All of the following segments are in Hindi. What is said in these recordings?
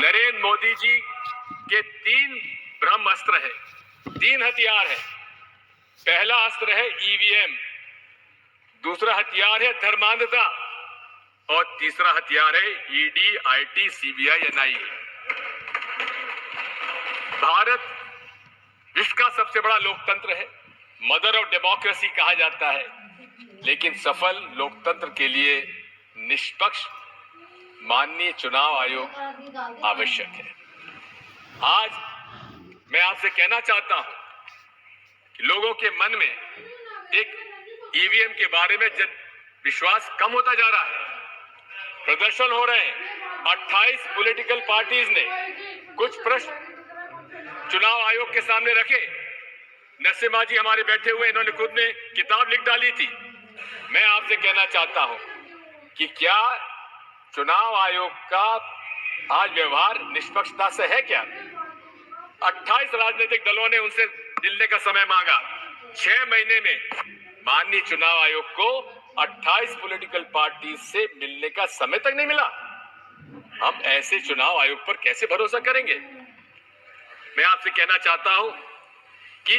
नरेंद्र मोदी जी के 3 ब्रह्मास्त्र है, 3 हथियार है। पहला अस्त्र है ईवीएम, दूसरा हथियार है धर्मांधता और तीसरा हथियार है ED, IT, CBI, NIA. Bharat विश्व का सबसे बड़ा लोकतंत्र है, मदर ऑफ डेमोक्रेसी कहा जाता है, लेकिन सफल लोकतंत्र के लिए निष्पक्ष माननीय चुनाव आयोग आवश्यक है। आज मैं आपसे कहना चाहता हूं कि लोगों के मन में एक ईवीएम के बारे में विश्वास कम होता जा रहा है। प्रदर्शन हो रहे हैं। 28 पॉलिटिकल पार्टीज ने कुछ प्रश्न चुनाव आयोग के सामने रखे। नरसिम्हा जी हमारे बैठे हुए, इन्होंने खुद ने किताब लिख डाली थी। मैं आपसे कहना चाहता हूं कि क्या चुनाव आयोग का आज व्यवहार निष्पक्षता से है क्या? 28 राजनीतिक दलों ने उनसे मिलने का समय मांगा। 6 महीने में माननीय चुनाव आयोग को 28 पॉलिटिकल पार्टी से मिलने का समय तक नहीं मिला। हम ऐसे चुनाव आयोग पर कैसे भरोसा करेंगे? मैं आपसे कहना चाहता हूं कि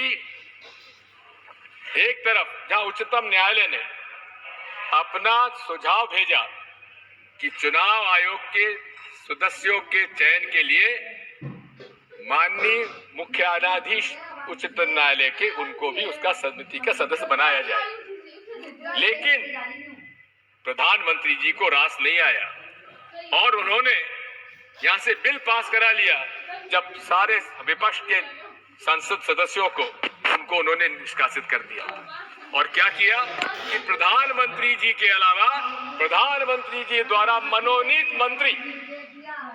एक तरफ जहां उच्चतम न्यायालय ने अपना सुझाव भेजा कि चुनाव आयोग के सदस्यों के चयन के लिए माननीय मुख्य न्यायाधीश उच्चतम न्यायालय के उनको भी उसका समिति का सदस्य बनाया जाए, लेकिन प्रधानमंत्री जी को रास नहीं आया और उन्होंने यहां से बिल पास करा लिया। जब सारे विपक्ष के संसद सदस्यों को उनको उन्होंने निष्कासित कर दिया और क्या किया कि प्रधानमंत्री जी के अलावा प्रधानमंत्री जी द्वारा मनोनीत मंत्री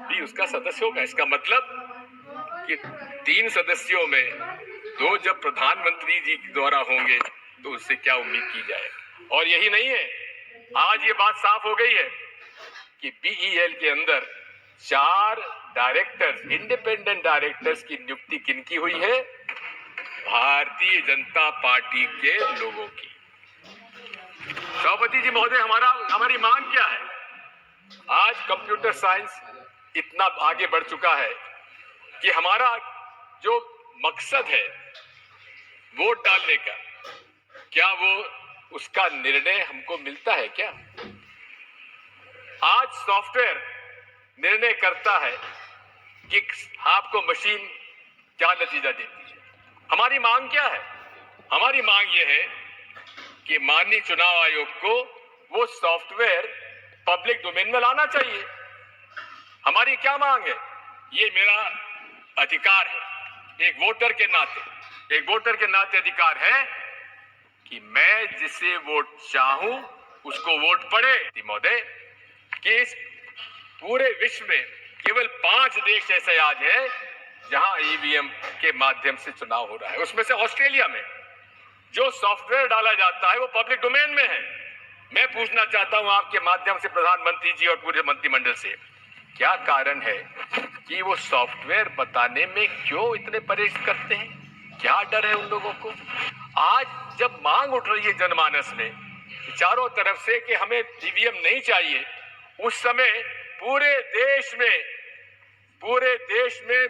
भी उसका सदस्य होगा। इसका मतलब कि 3 सदस्यों में 2 जब प्रधानमंत्री जी द्वारा होंगे तो उससे क्या उम्मीद की जाए? और यही नहीं है, आज ये बात साफ हो गई है कि बीईएल के अंदर 4 डायरेक्टर्स, इंडिपेंडेंट डायरेक्टर्स की नियुक्ति किनकी हुई है? भारतीय जनता पार्टी के लोगों की। सभापति जी महोदय, हमारी मांग क्या है? आज कंप्यूटर साइंस इतना आगे बढ़ चुका है कि हमारा जो मकसद है वोट डालने का, क्या वो उसका निर्णय हमको मिलता है क्या? आज सॉफ्टवेयर निर्णय करता है कि आपको मशीन क्या नतीजा देती है। हमारी मांग क्या है? हमारी मांग यह है कि माननीय चुनाव आयोग को वो सॉफ्टवेयर पब्लिक डोमेन में लाना चाहिए। हमारी क्या मांग है? ये मेरा अधिकार है, एक वोटर के नाते अधिकार है कि मैं जिसे वोट चाहूं उसको वोट पड़े। महोदय, कि इस पूरे विश्व में केवल 5 देश ऐसे आज है जहां ईवीएम के माध्यम से चुनाव हो रहा है। उसमें से ऑस्ट्रेलिया में जो सॉफ्टवेयर डाला जाता है वो पब्लिक डोमेन में है। मैं पूछना चाहता हूं आपके माध्यम से प्रधानमंत्री जी और पूरे मंत्रिमंडल से, क्या कारण है कि वो सॉफ्टवेयर बताने में क्यों इतने परहेज करते हैं? क्या डर है उन लोगों को? आज जब मांग उठ रही है जनमानस में चारों तरफ से कि हमें ईवीएम नहीं चाहिए, उस समय पूरे देश में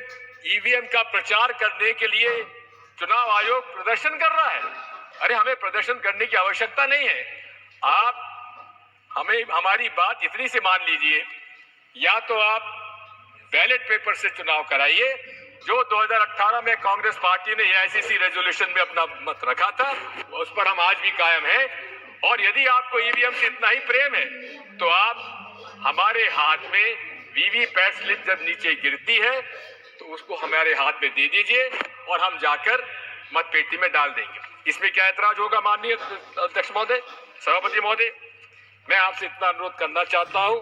ईवीएम का प्रचार करने के लिए चुनाव आयोग प्रदर्शन कर रहा है। अरे, हमें प्रदर्शन करने की आवश्यकता नहीं है। आप हमारी बात इतनी सी मान लीजिए, या तो आप बैलेट पेपर से चुनाव कराइए, जो 2018 में कांग्रेस पार्टी ने एआईसीसी रेजोल्यूशन में अपना मत रखा था, उस पर हम आज भी कायम हैं। और यदि आपको ईवीएम से इतना ही प्रेम है तो आप हमारे हाथ में वीवीपैट स्लिप जब नीचे गिरती है तो उसको हमारे हाथ में दे दीजिए और हम जाकर मतपेटी में डाल देंगे। इसमें क्या ऐतराज होगा? माननीय अध्यक्ष महोदय, सभापति महोदय, मैं आपसे इतना अनुरोध करना चाहता हूं